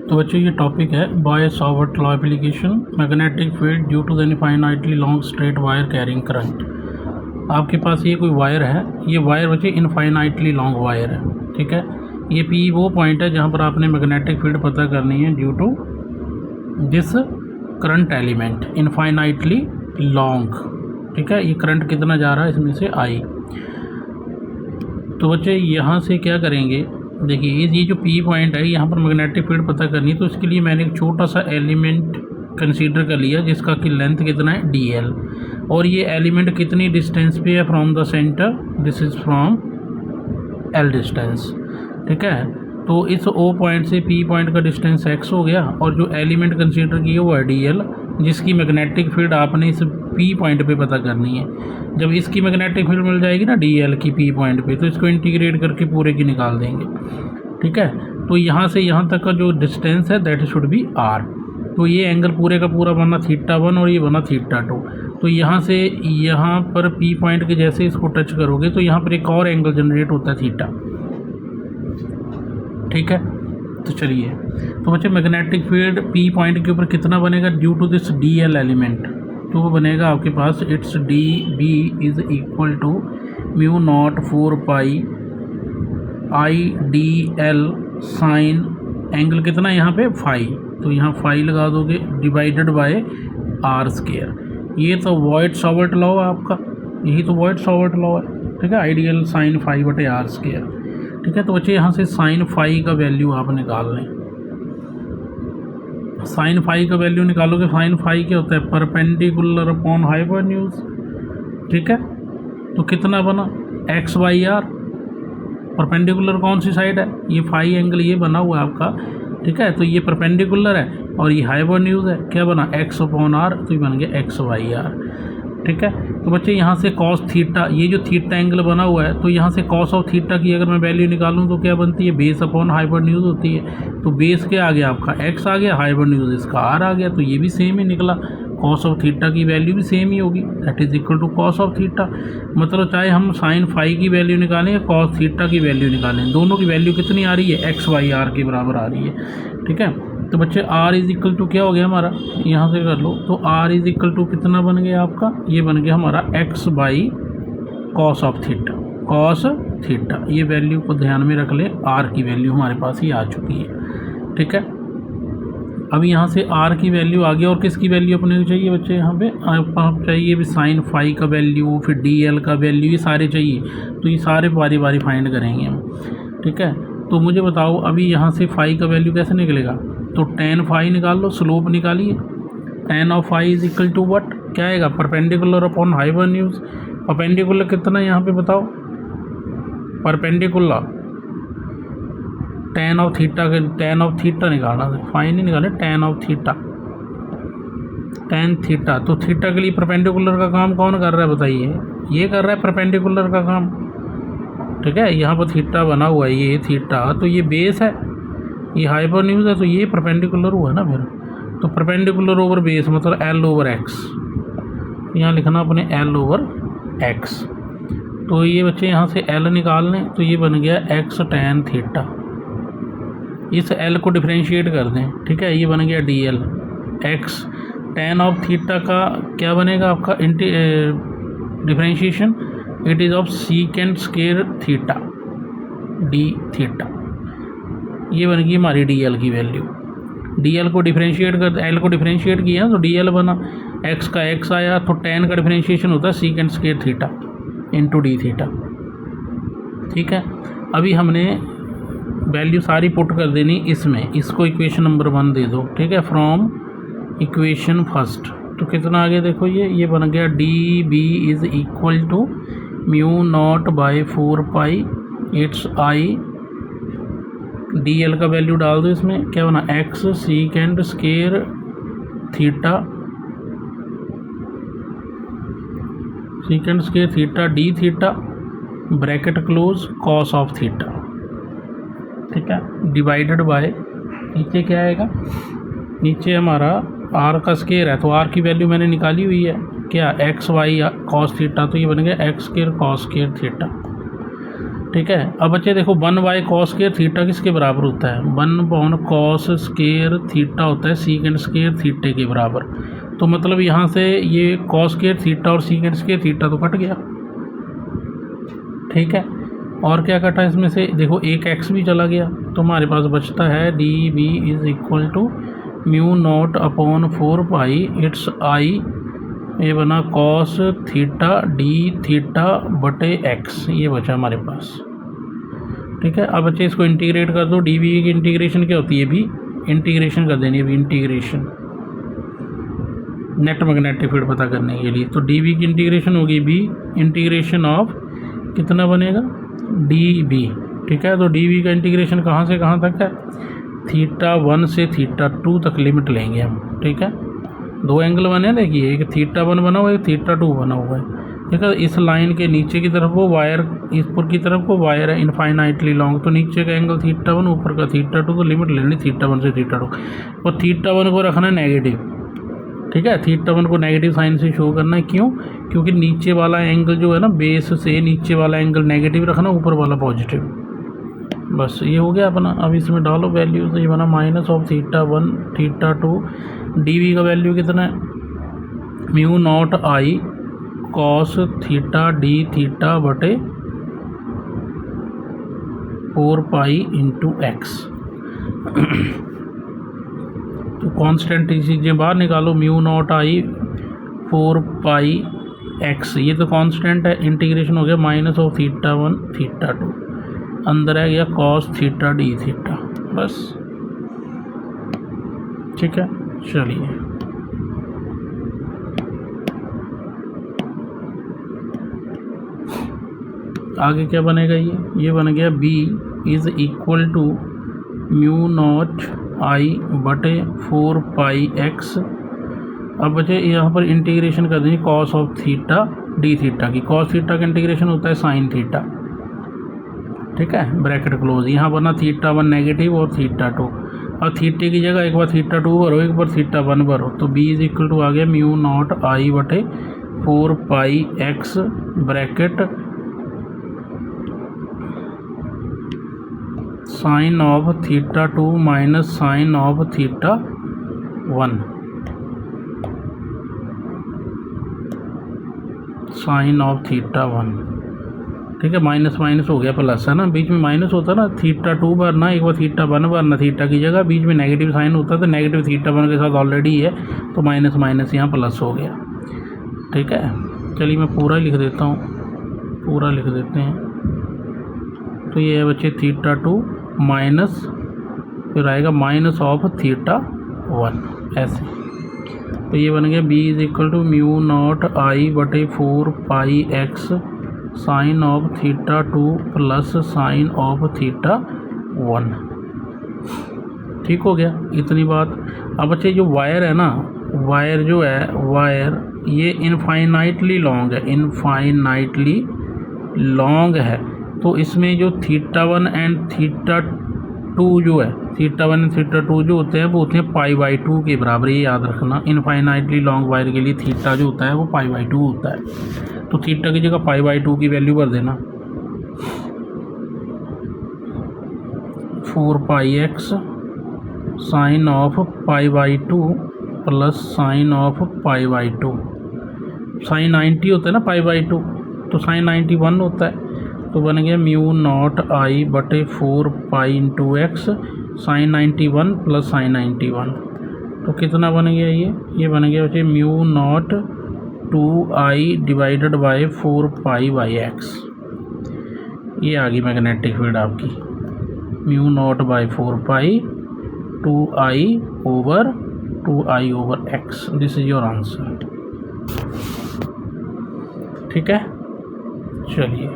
तो बच्चों ये टॉपिक है Biot Savart law application, magnetic field due to the infinitely long straight wire carrying current. आपके पास ये कोई वायर है, ये वायर बच्चे इनफाइनाइटली लॉन्ग वायर है, ठीक है। ये पी वो पॉइंट है जहाँ पर आपने मैग्नेटिक फील्ड पता करनी है due to this current element infinitely long, ठीक है। ये करंट कितना जा रहा है इसमें से आई। तो बच्चे यहाँ से क्या करेंगे, देखिए ये जो पी पॉइंट है यहाँ पर मैग्नेटिक फील्ड पता करनी है, तो इसके लिए मैंने एक छोटा सा एलिमेंट कंसीडर कर लिया जिसका कि लेंथ कितना है डी एल, और ये एलिमेंट कितनी डिस्टेंस पे है from the centre, this is from L distance, ठीक है। तो इस ओ पॉइंट से पी पॉइंट का डिस्टेंस एक्स हो गया, और जो एलिमेंट कंसीडर किया वो है डी एल, जिसकी मैग्नेटिक फील्ड आपने इस पी पॉइंट पे पता करनी है। जब इसकी मैग्नेटिक फील्ड मिल जाएगी ना डी एल की पी पॉइंट पे, तो इसको इंटीग्रेट करके पूरे की निकाल देंगे, ठीक है। तो यहाँ से यहाँ तक का जो डिस्टेंस है दैट शुड बी आर। तो ये एंगल पूरे का पूरा बना θ1 और ये बना θ2। तो यहाँ से यहाँ पर पी पॉइंट के जैसे इसको टच करोगे तो यहाँ पर एक और एंगल जनरेट होता है थीटा, ठीक है। तो चलिए, तो बच्चे मैग्नेटिक फील्ड पी पॉइंट के ऊपर कितना बनेगा due to this d l element, तो वो बनेगा आपके पास it's d B is equal to mu not 4 pi I D l sine angle कितना यहाँ पे फाई, तो यहाँ फाई लगा दोगे डिवाइडेड बाय आर स्क्वायर। ये तो बॉयस-सावर्त लॉ है आपका, यही तो बॉयस-सावर्त लॉ है, ठीक है। आइडियल साइन फाई बटे आर स्क्वायर, ठीक है। तो बच्चे यहाँ से साइन फाई का वैल्यू आप निकाल लें। साइन फाई का वैल्यू निकालोगे, साइन फाई क्या होता है परपेंडिकुलर अपॉन हाइपोटेन्यूज, ठीक है। तो कितना बना एक्स बाई आर, परपेंडिकुलर कौन सी साइड है, ये फाई एंगल ये बना हुआ है आपका, ठीक है। तो ये परपेंडिकुलर है और ये हाइपोटेन्यूज है, क्या बना एक्स अपॉन आर, तो ये बन गया एक्स बाई आर, ठीक है। तो बच्चे यहाँ से कॉस थीटा, ये जो थीटा एंगल बना हुआ है, तो यहाँ से कॉस ऑफ थीटा की अगर मैं वैल्यू निकालूँ तो क्या बनती है बेस अपॉन हाइपोटेन्यूज होती है। तो बेस क्या आ गया आपका एक्स आ गया, हाइपोटेन्यूज इसका आर आ गया, तो ये भी सेम ही निकला। कॉस ऑफ थीटा की वैल्यू भी सेम ही होगी, that is equal to cos of theta. मतलब चाहे हम साइन फाई की वैल्यू निकालें या कॉस थीटा की वैल्यू निकालें, दोनों की वैल्यू कितनी आ रही है एक्स बाई आर के बराबर आ रही है, ठीक है। तो बच्चे आर इज इक्वल टू क्या हो गया हमारा, यहाँ से कर लो, तो आर इज इक्वल टू कितना बन गया आपका, ये बन गया हमारा x by cos of theta, cos theta. ये वैल्यू को ध्यान में रख लें, आर की वैल्यू हमारे पास ही आ चुकी है, ठीक है। अब यहाँ से आर की वैल्यू आ गई, और किसकी वैल्यू अपने को चाहिए बच्चे, यहाँ पे आप चाहिए भी साइन फाई का वैल्यू, फिर डी एल का वैल्यू, ये सारे चाहिए। तो ये सारे बारी बारी फाइंड करेंगे हम, ठीक है। तो मुझे बताओ अभी यहाँ से फाई का वैल्यू कैसे निकलेगा, तो टेन फाई निकाल लो, स्लोप निकालिए। Tan of phi is equal to what, क्या आएगा परपेंडिकुलर अपॉन हाइपोटेन्यूज। परपेंडिकुलर कितना यहाँ पे बताओ, परपेंडिकुलर टेन ऑफ थीटा के, टेन ऑफ थीटा निकालना, फाई नहीं निकाले, ten of theta, tan theta. तो थीटा के लिए परपेंडिकुलर का काम कौन कर रहा है बताइए, ये कर रहा है परपेंडिकुलर का काम, ठीक है। यहाँ पर थीटा बना हुआ है, ये थीटा, तो ये बेस है, ये हाइपोटेन्यूज है, तो ये परपेंडिकुलर हुआ ना फिर। तो परपेंडिकुलर ओवर बेस मतलब एल ओवर एक्स, यहाँ लिखना अपने एल ओवर एक्स। तो ये बच्चे यहाँ से एल निकाल लें, तो ये बन गया एक्स टेन थीटा। इस एल को डिफ्रेंशिएट कर दें, ठीक है, ये बन गया D L x ten of theta का क्या बनेगा आपका differentiation, it is of सीकेंड square theta D theta. ये बन गई हमारी डी एल की वैल्यू। डी एल को डिफ्रेंशिएट कर, एल को डिफ्रेंशिएट किया तो डी एल बना, एक्स का एक्स आया, तो टेन का डिफ्रेंशिएशन होता है सीकेंड square theta into D theta, ठीक है। अभी हमने वैल्यू सारी पुट कर देनी इसमें, इसको इक्वेशन नंबर 1 दे दो, ठीक है, फ्रॉम इक्वेशन फर्स्ट। तो कितना आ गया देखो, ये बन गया D B is equal to mu not by 4 pi it's I, D L का वैल्यू डाल दो इसमें, क्या बना X secant square theta, secant square theta D theta bracket close cos of theta, ठीक है, डिवाइडेड बाय नीचे क्या आएगा, नीचे हमारा आर का स्क्वायर है, तो आर की वैल्यू मैंने निकाली हुई है क्या एक्स वाई कॉस थीटा, तो ये बन गया x square cos square theta, ठीक है। अब बच्चे देखो 1/cos² थीटा किसके बराबर होता है? 1/cos² थीटा होता है sec² थीटे के बराबर। तो मतलब यहाँ से ये cos² थीटा और sec² थीटा तो कट गया, ठीक है। और क्या कटा इसमें से? देखो एक x भी चला गया, तो हमारे पास बचता है dB = μ0/4π इट्स i, ये बना cos थीटा d थीटा बटे x, ये बचा हमारे पास, ठीक है। अब बच्चे इसको इंटीग्रेट कर दो। dB की इंटीग्रेशन क्या होती है? भी इंटीग्रेशन कर देनी है, भी इंटीग्रेशन नेट मैग्नेटिक फील्ड पता करने के लिए। तो dB की इंटीग्रेशन होगी भी इंटीग्रेशन ऑफ कितना बनेगा? dB, ठीक है। तो dB का इंटीग्रेशन कहाँ से कहाँ तक है? θ1 से θ2 तक लिमिट लेंगे हम, ठीक है। दो एंगल बने, देखिए एक θ1 बना हुआ है, एक θ2 बना हुआ है, ठीक है। इस लाइन के नीचे की तरफ वो वायर, इस ऊपर की तरफ को वायर है इनफाइनाइटली लॉन्ग, तो नीचे का एंगल θ1, ऊपर का θ2, तो लिमिट लेनी θ1 से θ2, और θ1 को रखना है नेगेटिव, ठीक है। θ1 को नेगेटिव साइन से शो करना है, क्यों? क्योंकि नीचे वाला एंगल जो है ना, बेस से नीचे वाला एंगल नेगेटिव रखना, ऊपर वाला पॉजिटिव। बस ये हो गया अपना। अब इसमें डालो वैल्यू, तो ये बना -θ1 θ2, dB का वैल्यू कितना है? μ0I cos theta d theta बटे 4π × x। तो कांस्टेंट चीज़ें बाहर निकालो, μ0I 4π x, ये तो कांस्टेंट है। इंटीग्रेशन हो गया -θ1 θ2, अंदर है गया cos थीटा d थीटा, बस, ठीक है। चलिए आगे क्या बनेगा? ये बन गया b = μ0I बटे 4π x। अब बचे यहाँ पर इंटीग्रेशन कर देंगे cos of theta d theta की। cos थीटा का इंटीग्रेशन होता है साइन थीटा, ठीक है, ब्रैकेट क्लोज। यहाँ बना θ1 नेगेटिव और θ2। अब थीटे की जगह एक बार θ2 भरो, एक बार θ1 भरो, तो b = आ गया μ0I बटे 4π x bracket sine of θ2 minus sine of θ1, sine of θ1, ठीक है। माइनस माइनस हो गया प्लस, है ना, बीच में माइनस होता ना, θ2 भरना, एक बार θ1 भरना, थीटा की जगह बीच में नेगेटिव साइन होता है, तो नेगेटिव θ1 के साथ ऑलरेडी है, तो माइनस माइनस यहाँ प्लस हो गया, ठीक है। चलिए मैं पूरा लिख देता हूँ, पूरा लिख देते हैं। तो ये है बच्चे θ2 माइनस, फिर आएगा माइनस ऑफ θ1, ऐसे। तो ये बन गया b = μ0I बटे 4π x sine of θ2 plus sine of θ1, ठीक हो गया, इतनी बात। अब बच्चे जो वायर है ना, वायर जो है, वायर ये इनफाइनाइटली लॉन्ग है, इनफाइनाइटली लॉन्ग है। तो इसमें जो θ1 एंड θ2 जो है, θ1 एंड θ2 जो होते हैं वो होते हैं π/2 के बराबर, ये याद रखना। इनफाइनाइटली लॉन्ग वायर के लिए थीटा जो होता है वो π/2 होता है। तो थीटा की जगह π/2 की वैल्यू भर देना, 4πx sine of π/2 plus sine of π/2। Sine 90 होता है ना π/2, तो साइन 91 होता है। तो बन गया μ0I बटे 4π × x साइन 91 प्लस साइन 91। तो कितना बन गया? ये बन गया बच्चे μ0 2I डिवाइडेड बाय 4π/x। ये आ गई मैग्नेटिक फील्ड आपकी, μ0/4π 2I/x। This is your answer, ठीक है। चलिए